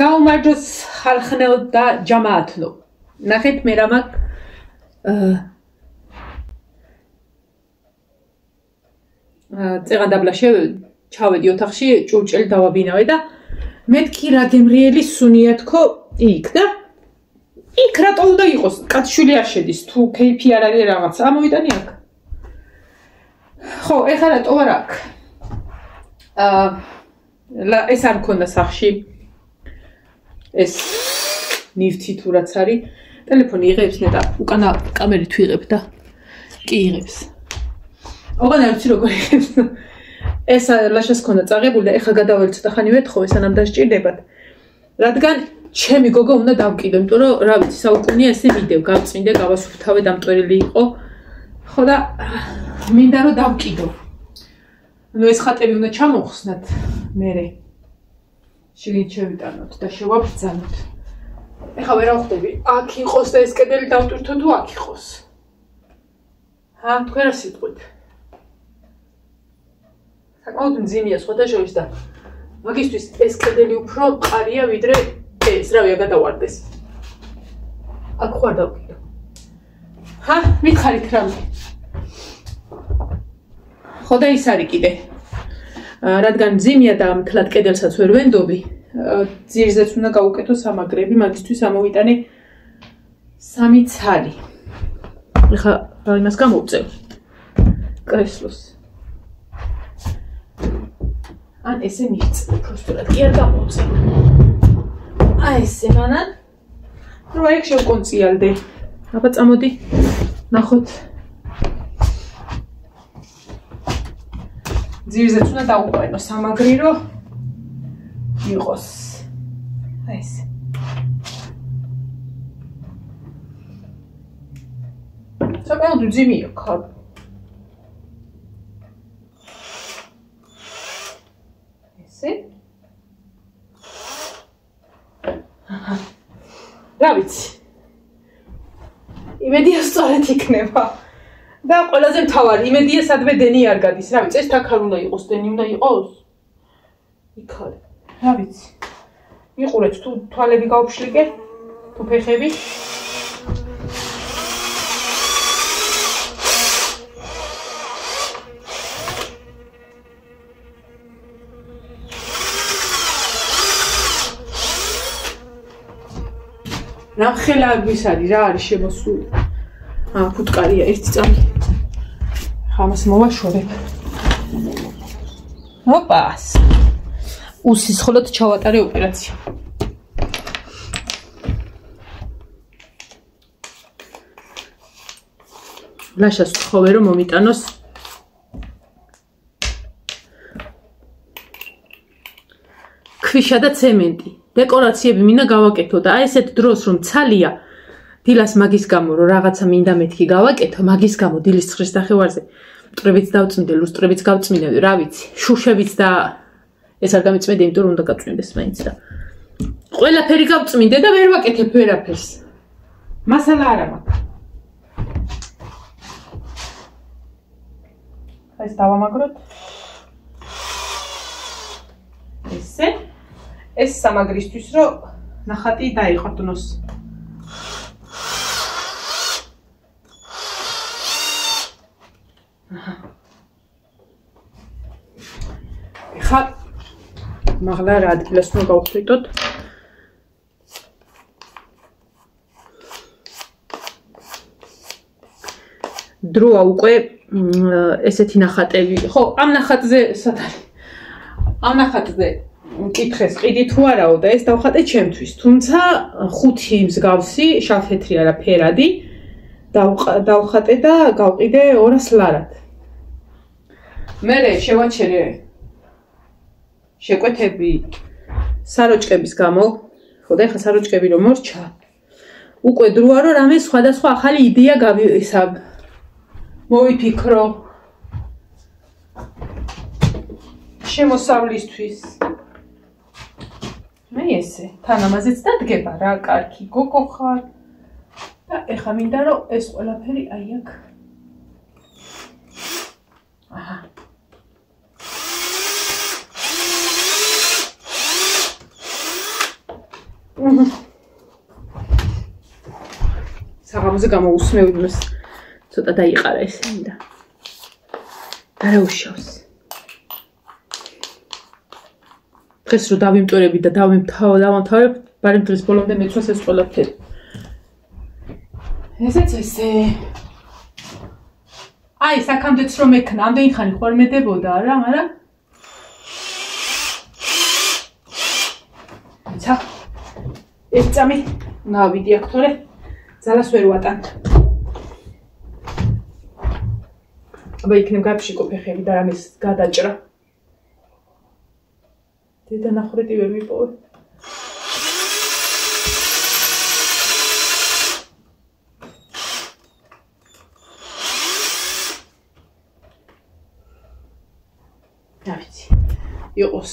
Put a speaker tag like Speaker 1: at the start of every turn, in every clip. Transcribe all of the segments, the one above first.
Speaker 1: გაუმარჯოს ხალხნელ და ჯამაათნო. ნახეთ მე რა მაგ წეღანდაბლა ჩავედი ოთახში, ჭურჭელი დავაბინავე და მეთქი რა გემრიელი სუნია თქო იქ და იქ რატო უნდა იყოს? კაცშვილი არ შედის, თუ кейფი არ არის რაღაც. ამოვიტანი აქ. ხო, ეხლა რატო არ აქ? ეს არ მქონდა სახში. ეს ნივთი თუ რაც არის, ტელეფონი იღებს ნეტა, უკანა კამერით ვიღებ და კი იღებს. ოღონდ არ ვიცი როგორ იღებს. ეს ლაშას ქონდა წაღებული და ეხლა გადავალ ცოტა ხანი ვეთხოვე, სანამ დასჭირდებათ. რადგან ჩემი გოგო უნდა დავკიდო, იმიტომ რომ რა ვიცი, საუკუნეა ესე ვიდეო, გავწმინდე, გავასუფთავე, დამტვერილი იყო. ხო და მინდა რომ დავკიდო. ნუ ეს ხატები უნდა ჩამოვხსნათ მერე. შიგნით შევიტანოთ და შევაბრძანოთ. ეხლა ვერ ავხვდები, აქ იყოს და ეს კედელი დავტვირთო თუ აქ იყოს. თქვენ რა სიტყვით? საკმაოდ მძიმეა სხვადასხვა და მაგისთვის ეს კედელი უფრო მყარია ვიდრე ეს, რავია გადავარდეს. აქ ხوار დავკიდო. მითხარით რამე. ხო და ის არის კიდე. რადგან მძიმეა და მთლად კედელსაც ვერ ვენდობი, ძირზეც უნდა გავუკეთო სამაგრები, მაგისთვის ამოვიტანე 3 ცალი. ეხლა იმას გამოვწევ. კრესლოს. ან ესე მიღწევ, უბრალოდ კი არ გამოვწევ. ესე მანან რო ეგ შევკონციალდე. აბა წამოდი. ნახოთ. ძირზეც უნდა დავუყენო სამაგრი რო იყოს. ესე. საკმაოდ მძიმეა ხარ. ესე. რა ვიცი. იმედია სწორად იქნება. და ყველაზე მთავარი, იმედია სადმე დენი არ გადის. რა ვიცი, ეს თაქ არ უნდა იყოს, დენი უნდა იყოს. იქ არის. რა ვიცი. იყურეთ, თუ თვალები გავფშლიკე, თუ ფეხები. ნახელაების არის, რა არის შემოსული. ფუტკარია ერთი წამი. ხამას მოვაშორებ. ოპას. უსის ხოლოდ ჩავატარე ოპერაცია. ლაშას ვთხოვე რომ მომიტანოს ქვიშა და ცემენტი. დეკორაციები მინდა გავაკეთო და აი ესეთ დროს რომ ცალია დილას მაგის გამო რომ რაღაცა მინდა მეთქი გავაკეთო, მაგის გამო დილის 9-ის ნახევარზე მტრებიც დავწმინდე, ლუსტრებიც გავწმინდე, რა ვიცი, შუშებიც და ეს არ გამიწმინდე, იმიტომ რომ უნდა გავწმინდეს მაინც და ყველაფერი გავწმინდე და ვერ ვაკეთებ ვერაფერს. მასალა არა მაქვს. ეს დავამაგროთ. ესე ეს სამაგრისთვის რომ ნახატი დაიყრდნოს. ხა მაღლა რა ადგილას უნდა გავხდიდოთ? დროა უკვე ესეთი ნახატები. ხო, ამ ნახატზე სათარი. ამ ნახატზე მკითხეს ყიდი თუ არაო და ეს დავხატე ჩემთვის. თუმცა 5 მსგავსი შავ-თეთრი არა ფერადი დავხატე და გავყიდე 200 ლარად. მერე შევაჩერე შეკვეთები საროჭკების გამო. ხო და ეხლა საროჭკები რომ მორჩა. უკვე დროა რომ რამე სხვადასხვა ახალი იდეა მოვიფიქრო. შემოსავლისთვის. მე ესე თანამაზეც დადგება რა, კარგი გოგო ხარ. და ეხლა მინდა რომ ეს ყველაფერი აი აქ. აჰა. საღამოზე გამოუსმევი მას ცოტა დაიყარა ესენი და არა უშავს. დღეს რო დავიმტვერები და დავამთავრებ, ბარემ დღეს ბოლომდე მეცვას ეს ყველაფერი. ესეც ესე. აი, საქამდეც რომ ექნა, ამდენი ხანი ხوار მედებოდა რა, მაგრამ ცა ეს წამი ნავიდი აქ თორე ძალას ვერ ვატან. აბა იქნებ გაფშიკო ფეხები და რამეს გადაჭრა. დედა ნახრეტი ვერ მიპოვე. დავიცი. იყოს.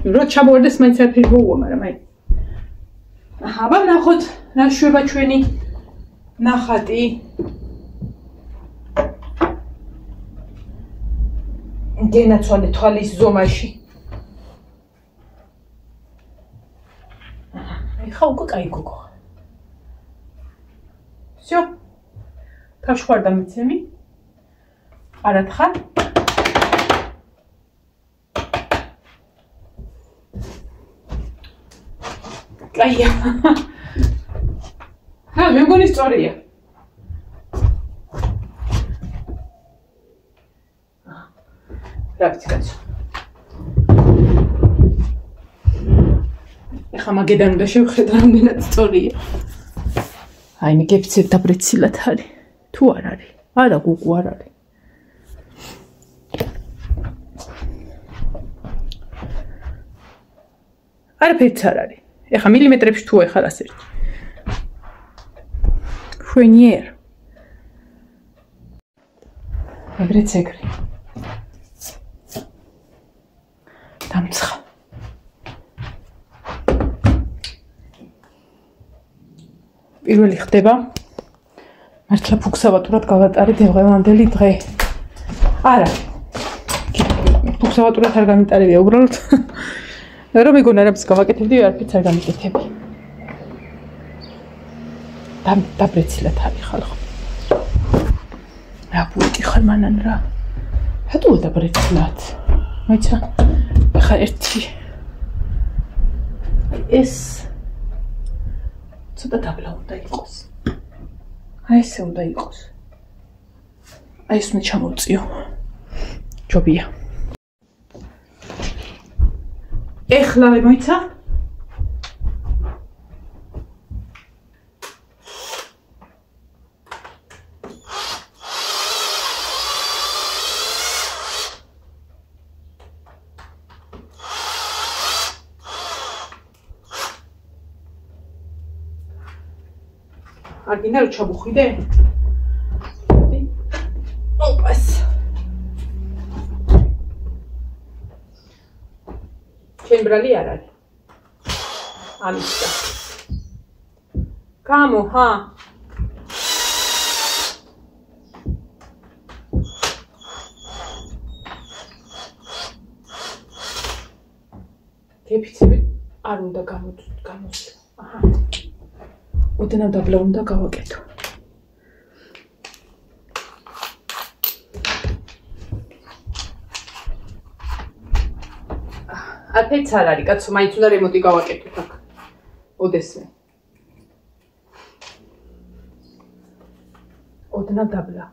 Speaker 1: რო ჩამოვარდეს მაინც არაფერი მოუვა, მაგრამ აი. აბა ნახოთ, რა შვება ჩვენი ნახატი. გენაცვალე თვალის ზომაში. ეხა უკვე კაი გოგო. всё. თავშხვარ დამიცემი. არათხარ. კაია. მე მგონი სწორია. რა ვიცი კაცო. ეხლა მაგედან უნდა შევხედო რამდენად სწორია. აი მე გეფცებ დაბრეცილად არის. თუ არ არის. არა გუგუ არ არის. არაფერიც არ არის. ეხლა მილიმეტრებში თუ ეხლა ასერტ. ხვენიერ. ეგრეც ეგრე. დამცხა. პირველი ხდება. მართლა ფუქსავატურად გავატარეთ დღევანდელი დღე. არა. ფუქსავატურად არ გამიტარებია უბრალოდ. რომ მეგონა რამს გავაკეთებდი, არაფერს არ გამიკეთები. დაბრეცილად არის ხალხო. რა ბუიკი ხარ მანან რა. რატო დაბრეცილად? მაიცა ხა ერთი ეს ცოტა დაბლა უნდა იყოს. აი ესე უნდა იყოს. აი ეს უნდა ჩამოვწიო. ჯობია. ეხლა მე მოიცა? არ გინდა რომ ჩაბუხვიდე? ოპას. ჩემბრალი არ არის. ამისა. გამო, ჰა? გეფიცები არ უნდა გამოსვლა. აჰა. ოდნავ დაბლა უნდა გავაკეთო. არაფერიც არ არის, კაცო, მაინც უნდა რემონტი გავაკეთოთ აქ. ოდესმე. ოდნავ დაბლა.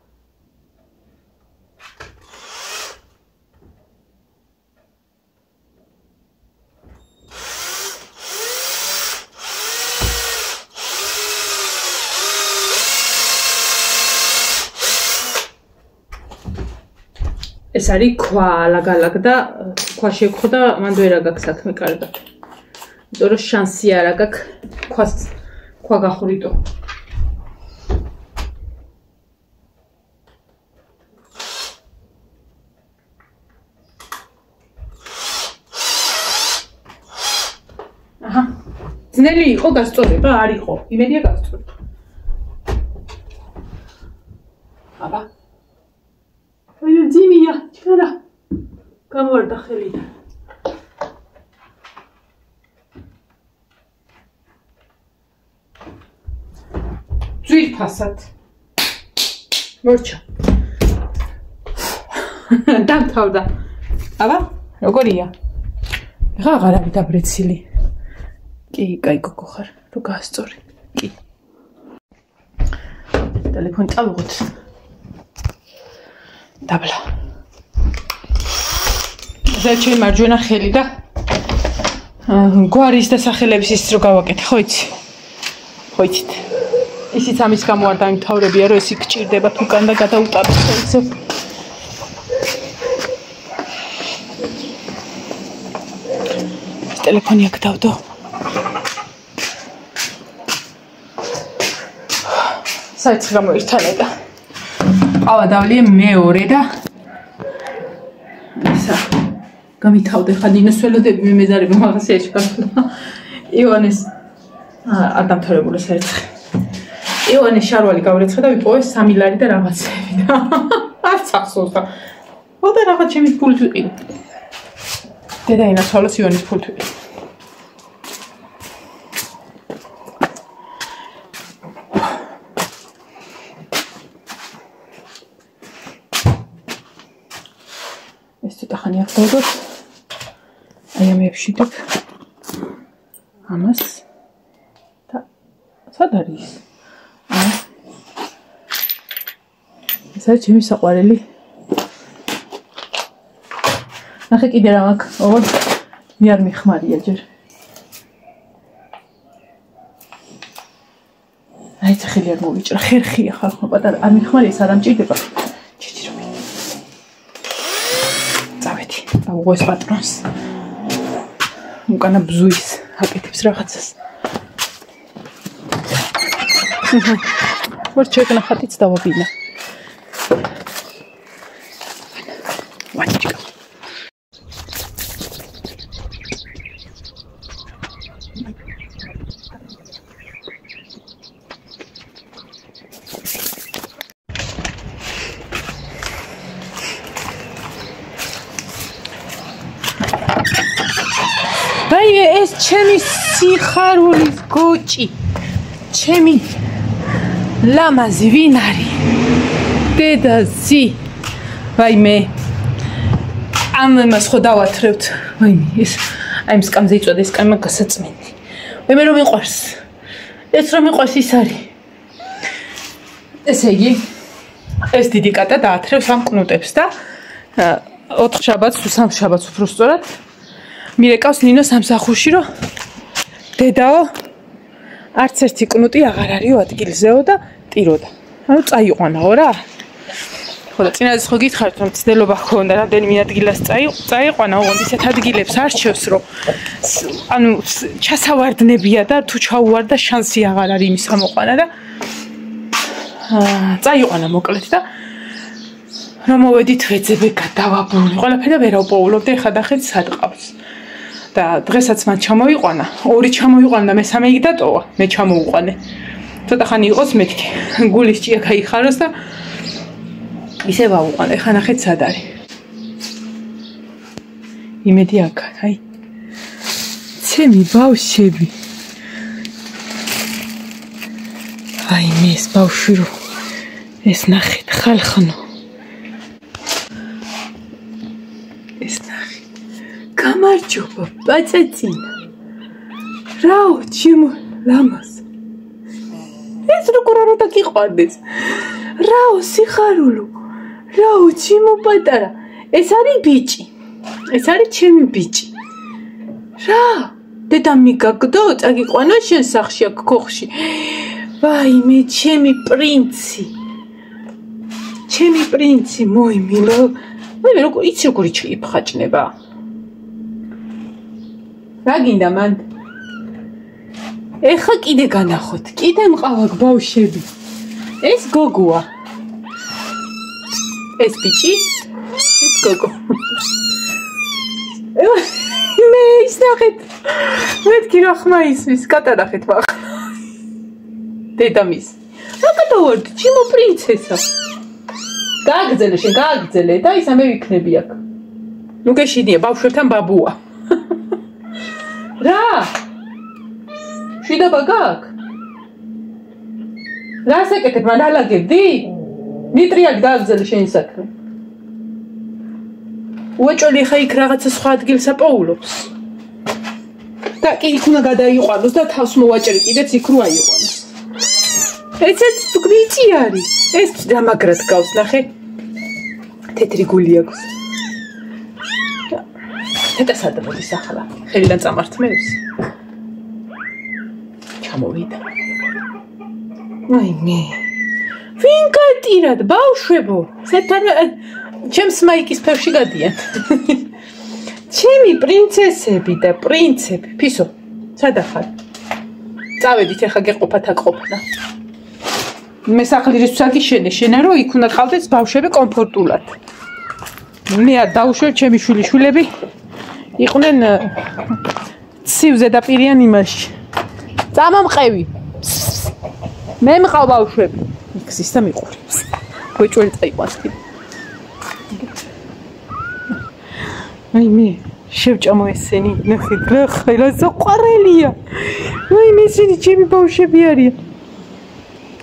Speaker 1: ეს არის ქვა ალაგ-ალაგ და ქვა შეგხო და მანდ ვერ აგაქვს საქმე კარგად. იმიტომ რომ შანსი არ აგაქვს ქვა გახვრიტო. აჰა. ძნელი იყო გასწორება, არ იყო. იმედია გასწორდა. აბა ძიმია, ჩარა. გამოვარდა ხელიდან. ფასად. მორჩა. დამთავრდა. აბა, როგორია? ეხლა აღარ არის დაბრეცილი. კი, კაი გოგო ხარ, რო გასწორი. კი. ტელეფონი წავიღოთ. დაბლა. ზეჩი მარჯვენა ხელი და გვარის და სახელების ის რო გავაკეთე, ხო იცი? ხო იცით? ისიც ამის გამო არ დაიმთავრებია, რომ ესი გჭირდება თუკან და გადაუტაროს ხოლმე. ტელეფონი აქ დავდო. საერთოდ გამოირთანე. ყავა დავლიე მეორე და ისა გამითავდე ხა დინოს ველოდები მე მეზარება მაღაზიაში გასვლა. ივანეს არ დამთავრებულა საერთოდ. ივანეს შარვალი გავრეცხე და ვიპოვე 3 ლარი და რაღაცები და არც ახსოვს და ოდა რაღაც ჩემი ფულით ვიყიდე. დედა ინაცვალოს ივანის ფულით ვიყიდე. ახანი აქ დავდოთ. აი ამ ებშიდებ. ამას და სად არის? ეს არის ჩემი საყვარელი. ნახე კიდე რა მაქვს. ოღონდ მე არ მიხმარია ჯერ. აი ხელი არ მოვიჭრა. ხერხია ხალხო პატარა არ მიხმარია, არ ამჭირდება. უღოს პატრონს უკანა ბზუის აკეთებს რაღაცას. მორჩა ეკნა ხატიც დავაბინა. ვაჭიკა. ეს ჩემი სიხარულის გოჭი. ჩემი ლამაზი ვინ არის? დედაზი. ვაიმე. ამას ხო დავათრევთ. ვაიმე, ეს აი ამ სკამზე იწვადა, ეს სკამა გასაწმენდი. მე რომ მიყვარს. ეს რომ მიყვარს ის არის. ესე იგი, ეს დიდი კატა დაათრევს ამ კნუტებს და 4 შაბათს თუ 3 შაბათს უფრო სწორად მირეკავს ნინო სამსახურში, რომ დედაო არც ერთი კნუტი აღარ არისო ადგილზეო და ტიროდა. ანუ წაიყვანაო რა. ხო და წინაზე ხო გითხარით, რომ ცდელობა ჰქონდა რამდენიმე ადგილას წაიყვანა, ოღონდ ისეთ ადგილებს არჩევს, რომ ანუ ჩასავარდნებია და თუ ჩაუვარდა შანსი აღარ არის იმის გამოყვანა და წაიყვანა მოკლედ და რომ მოვედით ვეძებე გადავაბრუნე. ყველაფერი ვერაუპოულობ და ეხა დახეთ სადყავს. და დღესაც მან ჩამოიყვანა, 2 ჩამოიყვანა და მესამე იგი დატოვა. მე ჩამოუყვანე. ცოტა ხანი იყოს მეთქი. გულის ჭია გაიხაროს და ისე ვაუყვანე. ეხა ნახეთ სად არის. იმედი აქ, აი. ჩემი ბავშვები. აი მე ეს ბავშვი რო ეს ნახეთ ხალხნო. ეს ნახე. გამარჯობა, პაწეცინა. რაო, ჩემო ლამაზ. ეს როგორ არ დაგიყვანდეს. რაო, სიხარულო. რაო, ჩემო პატარა. ეს არის ბიჭი. ეს არის ჩემი ბიჭი. რა? დედა მიგაგდო, წაგიყვანა შენ სახში აქ ქოხში. ვაიმე, ჩემი პრინცი. ჩემი პრინცი მოიმილო. მე როგორ იცი როგორ იფხაჭნება? რა გინდა მან? ეხა კიდე განახოთ. კიდე მყავაკ ბავშვები. ეს გოგოა. ეს ბიჭი? ეს გოგო. მე ისნახეთ. მეთქი რა ხმა ისმის, კატანახეთ მაგ. დედამის. რა გადავარდი, ჩემო პრინცესა. გააგზელე შენ, გააგზელე და ისამე ვიქნები აქ. ნუ გეშინია, ბავშვებთან ბაბუა. რა? შიდა ბაგაკ? რასაკეთებ მან ალაგებდი? ნიტრიაკ დააგზავნე შენი საქმე. უეჭველი ხა იქ რაღაცა სხვა ადგილს აპოულობს. და კი იქ უნდა გადაიყვანოს და თავს მოვაჭრი კიდეც იქ რო აიყვანოს. ესეც გვიწი არის. ეს დამაგრად გავს ნახე. თეთრი გული აქვს. და სადმოდის ახლა. ხელიდან წამართმევს. ჩამოვიდა. ვაიმე. ვინ გატირად ბავშვებო? საერთოდ ჩემს მაიკის ფერში გადიან. ჩემი პრინცესები და პრინცები. ფისო, სადა ხარ? წავედით ახლა გეყოფათ აკყოფნა. მე სახლისთვის აგიშენე, შენა რომ იქ უნდა ყავდეს ბავშვები კომფორტულად. მე არ დაუშვებ ჩემი შვილები იყვნენ ცივზე და პირიან იმაში. წამამყევი. მე მყავ ბავშვები. იქს და მიყურებს. გვეჭველი წაიყვანს კიდე. აი მე შევჭამო ესენი ნახეთ რა ხალა ზოყარელია. აი მე ესენი ჩემი ბავშვები არიან.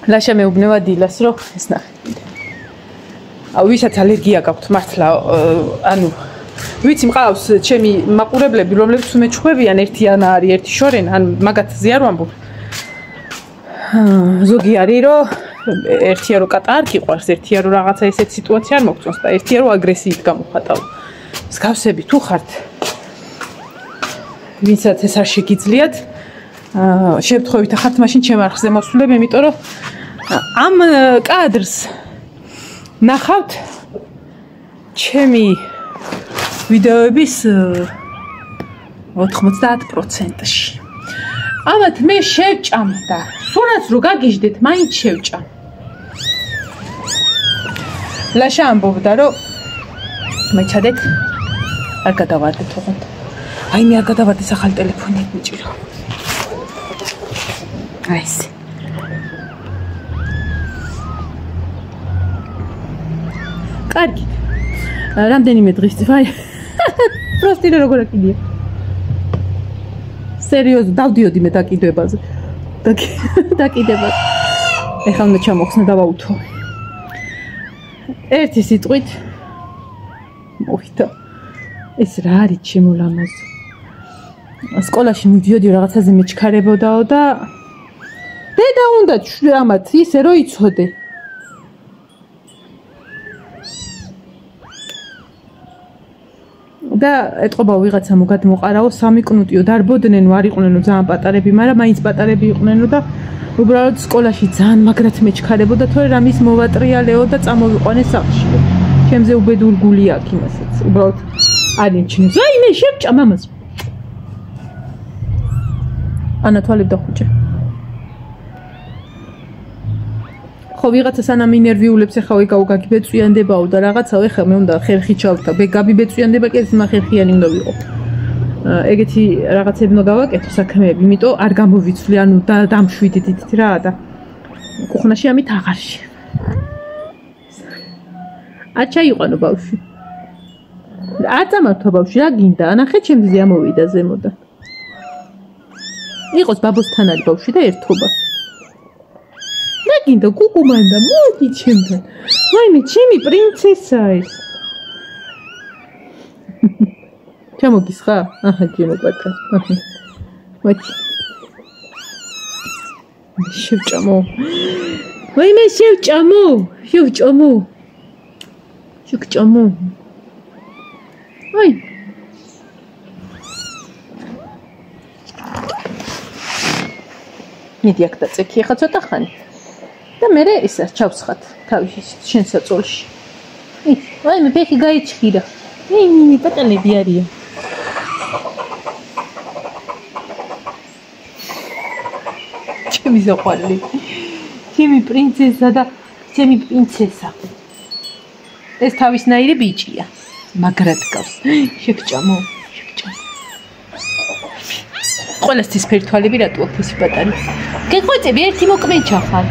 Speaker 1: ლაშა მეუბნება დილას რომ ეს ნახეთ. აუ ვისაც ალერგია გაქვთ მართლა ანუ ვიცი მყავს ჩემი მაყურებლები რომლებიც უმეჩხუბებიან ერთიანა არის ერთი შორენ ან მაგათზე არ ვამბობ. ზოგი არის რომ ერთია რომ კატა არ გიყვარს ერთია რომ რაღაცა ესეთ სიტუაცია არ მოგწონს და ერთია რომ აგრესიით გამოხატავ. მსგავსები თუ ხართ ვინცაც ეს არ შეგიძლიათ შემთხვევით ხართ მაშინ ჩემ არხზე მოსულებ იმიტომ რომ ამ კადრს ნახავთ ჩემი ვიდეოების 90%-ში ამათ მე შევჭამ და სულაც რო გაგიჟდეთ მაინც შევჭამ ლაშა ამბობდა რომ მეჩადეთ არ გადავარდეთ ოღონდ აი მე არ გადავარდეს ახალი ტელეფონი მიჭირო აი ეს კარგი რამდენიმე დღის ვაი პროსტი როგორ აკიდია სერიოზ დავდიოდი მე დაკიდებაზე დაკიდება ეხლა უნდა ჩამოხსნა დავაუთო ერთი სიტყვით მოვიდა ეს რა არის ჩემო ლამაზო სკოლაში მივდიოდი რაღაცაზე მეჩქარებოდაო და დედა უნდა ამათ ისე რომ იცოდე და ეთყობა ვიღაცა მოგადმოყარაო 3 კნუტიო დარბოდნენ არ იყვნენო ძალიან პატარები მაგრამ მაინც პატარები იყვნენო და უბრალოდ სკოლაში ძალიან მაგრად მეჩქარებოდა თორე რამის მოვატრიალეო და წამოვიყვანე სახლში ჩემზე უბედურ გული აქვს იმასაც უბრალოდ არ იმჩნევს აი მე შევჭა მამას ანა თვალებდა ხუჭე ხო ვიღაცა სანამ ინერვიულებს ახლა ვიგაო გაგიბეწვიანდებაო და რაღაცა ეხლა მე უნდა ხერხი ჩავთა ბეგაბი ბეწვიანდება კი ეს ხერხიანი უნდა ვიყო ეგეთი რაღაცები უნდა გავაკეთო საქმეები იმიტომ არ გამოვიცვლი ანუ დამშვიდდით რა და კუხნაში ამით აღარში აჩაიყვანო ბავშვი აწამართო ბავშვი რა გინდა ანახე ჩემზე ამოვიდა ზემოდან იყოს ბაბოსთან არის ბავშვი და ერთობა რა გინდა კუკუმანდა მოდი ჩემთან ვაიმე ჩემი პრინცესა ეს ჩამოგისხა აჰა ჩემო პატა მოდი შევჭამო ვაიმე შევჭამო აი მიდი აქ დაწექი ხა ცოტა ხანი და მე ისა ჩავსხათ თავის შენ საწოლში აი მე ფეხი გაიჩხირა მი პატანები არიან ჩემი ზოყვალი ჩემი პრინცესა და ჩემი პრინცესა ეს თავისნაირი ბიჭია მაგრად გავს შეგჭამო ყველასთვის ფერთვალები რატო აქვს ეს პატანი გეყვეწები ერთი მოკმენჩა ხარ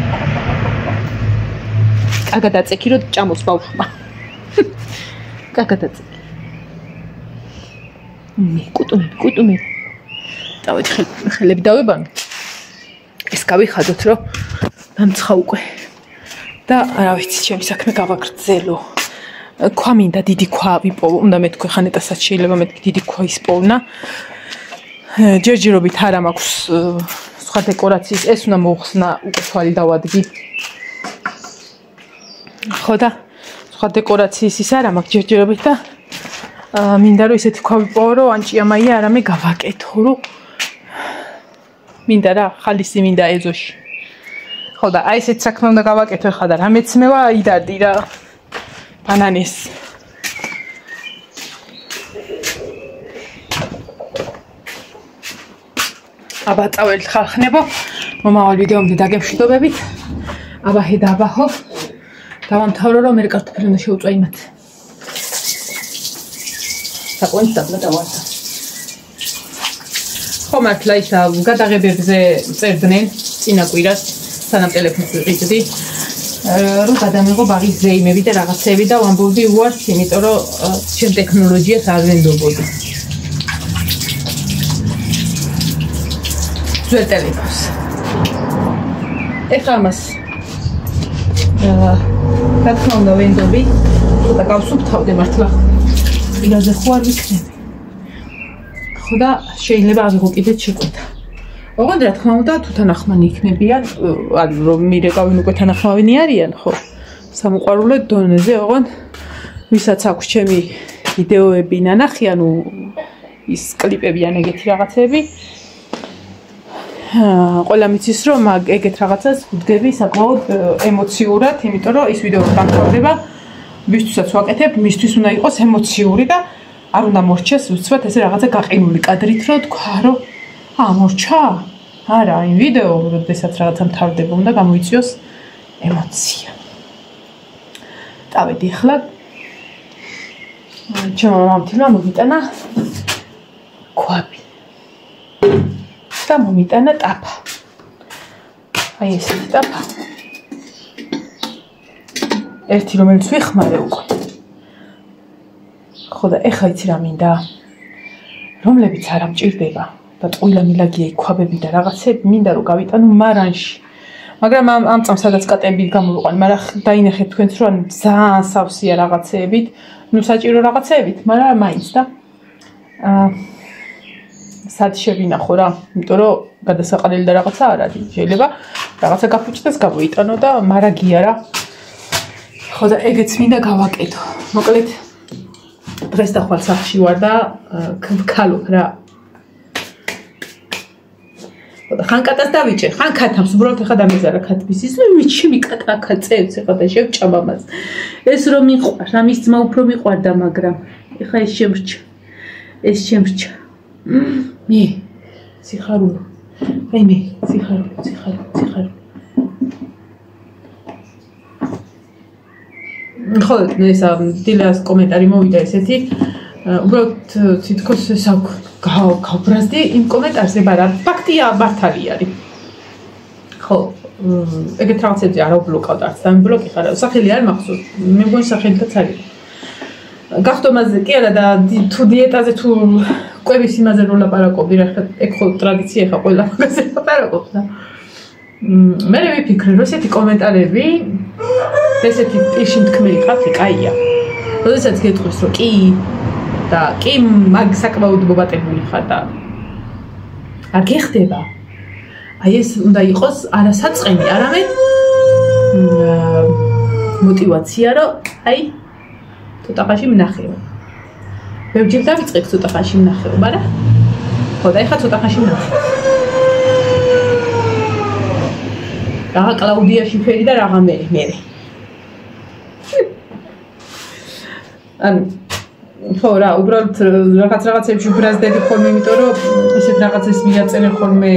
Speaker 1: კაგა დაწექი რომ ჭამოს ბავშვმა კაგა დაწექი მე კუტუმები დავით ხელები დავებამი ეს გავიხადოთ რომ დამცხა უკვე. და რა ვიცი, ჩემი საქმე გავაგრძელო. ქვა მინდა დიდი ქვა ვიპოვო, უნდა მეთქვი ხანეტასაც შეიძლება მეთქვი დიდი ქვა ისპოვნა. ჯერჯერობით არა მაქვს სხვა დეკორაციის, ეს უნდა მოხსნა უკვე თვალი დავადგი. ხო და სხვა დეკორაციის ის არა მაქვს ჯერჯერობით და მინდა რომ ისეთი ქვა ვიპოვო, რომ ანჭიამაია არამე გავაკეთო, რომ მინდა რა ხალისი მინდა ეზოში. ხო და აი ესეთ საქმე უნდა გავაკეთო ხა და რა მეცმევა აიდარდი რა ბანანის. აბა წავალ ხალხნებო, მომავალ ვიდეომდე დაგემშვიდობებით. აბა ხედა აბაჰო. დავამთავრო რომ მე კარტოფილი უნდა შევწვა იმათ. საყვენს დაბლა დავარდა. ხო მართლა ისა გადაღებებზე წერდნენ წინა კვირას სანამ ტელეფონს ვიყიდდი. რომ გადამეღო ბაღის ზეიმები და რაღაცები და ვამბობდი უარს, იმიტომ რომ ჩემ ტექნოლოგიას არ ვენდობოდი. ძველ ტელეფონს. ეხლა მას რა თქმა უნდა ვენდობი და გავსუფთავდე მართლა. პირაზე ხო არ ვიქნები. ხო და შეიძლება აღიღო კიდეც შეკვეთა. ოღონდ რა თქმა უნდა თუ თანახმანი იქნებიან, ანუ რომ მირეკავენ უკვე თანახმავენი არიან, ხო? სამოყვარულო დონეზე, ოღონდ ვისაც აქვს ჩემი ვიდეოები ნანახი, ანუ ის კლიპები ან ეგეთი რაღაცები, ყველა მიცის რომ ეგეთ რაღაცას ვდგები საკმაოდ ემოციურად, იმიტომ რომ ის ვიდეო დამთავრდება, ვისთვისაც ვაკეთებ, მისთვის უნდა იყოს ემოციური და არ უნდა მორჩეს უცბად ესე რაღაცა გაყინული კადრით, რომ თქვა რომ მორჩა? არა, იმ ვიდეო, როდესაც რაღაცა მთავრდება, უნდა გამოიწვიოს ემოცია. დავედი ახლა. ჩემო მამთიმა მომიტანა ქვაბი. და მომიტანა ტაფა. აი ესეთი ტაფა. ერთი რომელიც ვიხმარე უკვე. ხო და ეხლა იცი რა მინდა? რომლებიც არ ამჭირდება. და ტყუილა მილაგია იქვაბები და რაღაცები მინდა რომ გავიტანო მარანში. მაგრამ ამ წამს სადაც კატები გამოვიყვანი, მაგრამ დაინახეთ თქვენც რომ ძალიან სავსეა რაღაცეებით, ნუ საჭირო რაღაცეებით, მაგრამ მაინც და სად შევინახო რა, იმიტომ რომ გადასაყრელი და რაღაცა არ არის. შეიძლება რაღაცა გაფუჭდეს გამოიტანო და მარაგია რა. ხო და ეგეც მინდა გავაკეთო. მოკლედ დღეს და ხვალ სახლში ვარ და ვქალობ რა. ხან კატას დავიჭერ, ხან ქათამს, უბრალოდ ეხა დამეზარა ქათმის ის, ჩემი კატა აქა წევს ეხა და შევჭამ ამას. ეს რომ მიყვარს, ამის ძმა უფრო მიყვარდა, მაგრამ ეხა ეს შემრჩა. ეს შემრჩა. მე სიხარულო. აი მე სიხარულო. ხო, ეს დილას კომენტარი მოვიდა ესეთი. უბრალოდ თითქოს ეს გავბრაზდი იმ კომენტარზე, მაგრამ ფაქტია მართალი არის. ხო, ეგეთ რაღაცებზე არ ვბლოკავდა, არც დამიბლოკი ხარ. სახელი არ მახსოვს, მე მგონი სახელითაც არის. გახდომაზე კი არა და თუ დიეტაზე თუ კვების იმაზე რომ ლაპარაკობდი, რა ხა ეგ ხო ტრადიცია ხა ყველა მაგაზე ლაპარაკობს და მე ვიფიქრე რომ ესეთი კომენტარები ესეთი პირში მთქმელი ხალხი კაია. როდესაც გეტყვის რომ კი და კი მაგ საკმაოდ მობატებული ხარ და არ გეხდება. აი ეს უნდა იყოს არა საწყენი, არამედ мотивация რომ აი ცოტახანში ვნახეო. ბევრჯერ დავიწყებ ცოტახანში ვნახეო, მაგრამ ხო და ეხლა ცოტახანში ვნახე. რაღა კლაუდია შიფერი და რაღა მე. ანუ ხო რა, უბრალოდ რაღაცებში ბრაზდები ხოლმე, იმიტომ რომ ესეთ რაღაცას მიაწერენ ხოლმე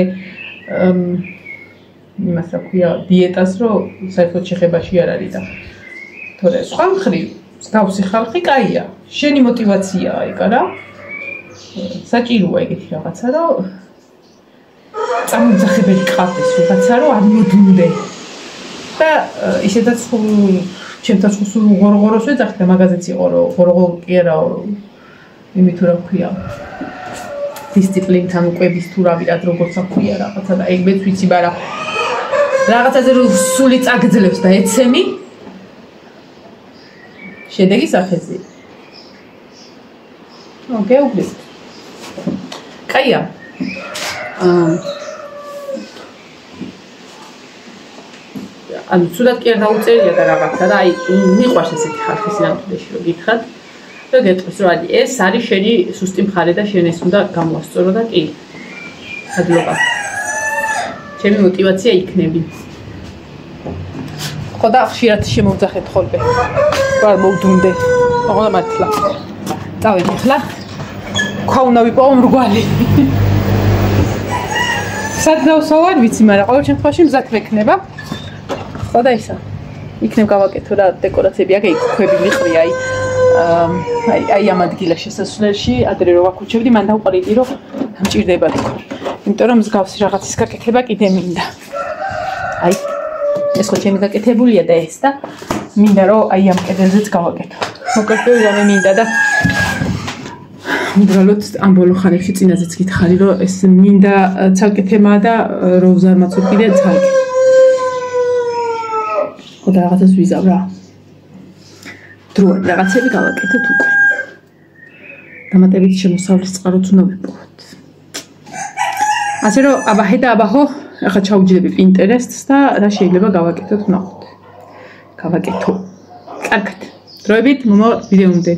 Speaker 1: იმას რა ქვია, დიეტას, რომ საერთოდ შეხებაში არ არის და თორე სხვა მხრივ მსგავსი ხალხი კაია, შენი мотивациაა ეგ რა. საჭიროა ეგეთი რაღაცა, რომ წამოძახებელი ყავდეს ვიღაცა, რომ არ მოდუნდე. და ისედაც ჩემთან სულ ღორღოროს ვეძახი და მაგაზეც იყო რომ ღორღორო კი არა იმით რა ქვია დისციპლინთან ყვების თუ რა ვიღაც როგორც აქვია რაღაცა და ეგ მეც ვიცი, მაგრამ რაღაცაზე რომ სული წაგძლევს და ეცემი შედეგი სახეზია. გეუბნებით. კაია. ანუ ცუდად კი არ დაუწერია და რაღაცა და აი მიყვარს ესეთი ხალხის ნამდვილში რომ გითხრათ და გეტყვის რომ აი ეს არის შენი სუსტი მხარე და შენ ეს უნდა გამოასწორო და კი ადლობა ჩემი мотиваცია იქნები ხო და ხშირად შემოვძახეთ ხოლმე ვარ მოვდუნდე აღარ მართლა წავედი ხლა ქვა უნდა ვიპოვო მრგვალი სადნავსოვარ ვიცი მაგრამ ყოველ შემთხვევაში მზად მექნება ხო და ისა იქნებ გავაკეთო რა დეკორაციები აქ ქვები მიყრია აი ამ ადგილას შესასვლელში ადრე რო ვაკუჩებდი მან დავყარიდი რომ მჭირდება თქო იმიტომ რომ მსგავსი რაღაცის გაკეთება კიდე მინდა აი ეს ხო ჩემი გაკეთებულია და ეს და მინდა რომ აი ამ კედელზეც გავაკეთო მოკლედ რამე მინდა და უბრალოდ ამ ბოლო ხანებში წინაზეც გითხარი რომ ეს მინდა ცალკე თემაა და რო ვზარმაცობ კიდე ცალკე ხო და რაღაცას ვიზავ რა დროა რაღაცები გავაკეთოთ უკვე დამატებით შემოსავლის წყაროც უნდა ვიპოვოთ ასე რომ აბაჰე და აბაჰო ახლა ჩავუჯდები პინტერესტს და რა შეიძლება გავაკეთოთ ნახოთ გავაკეთო კარგად დროებით მომავალ ვიდეომდე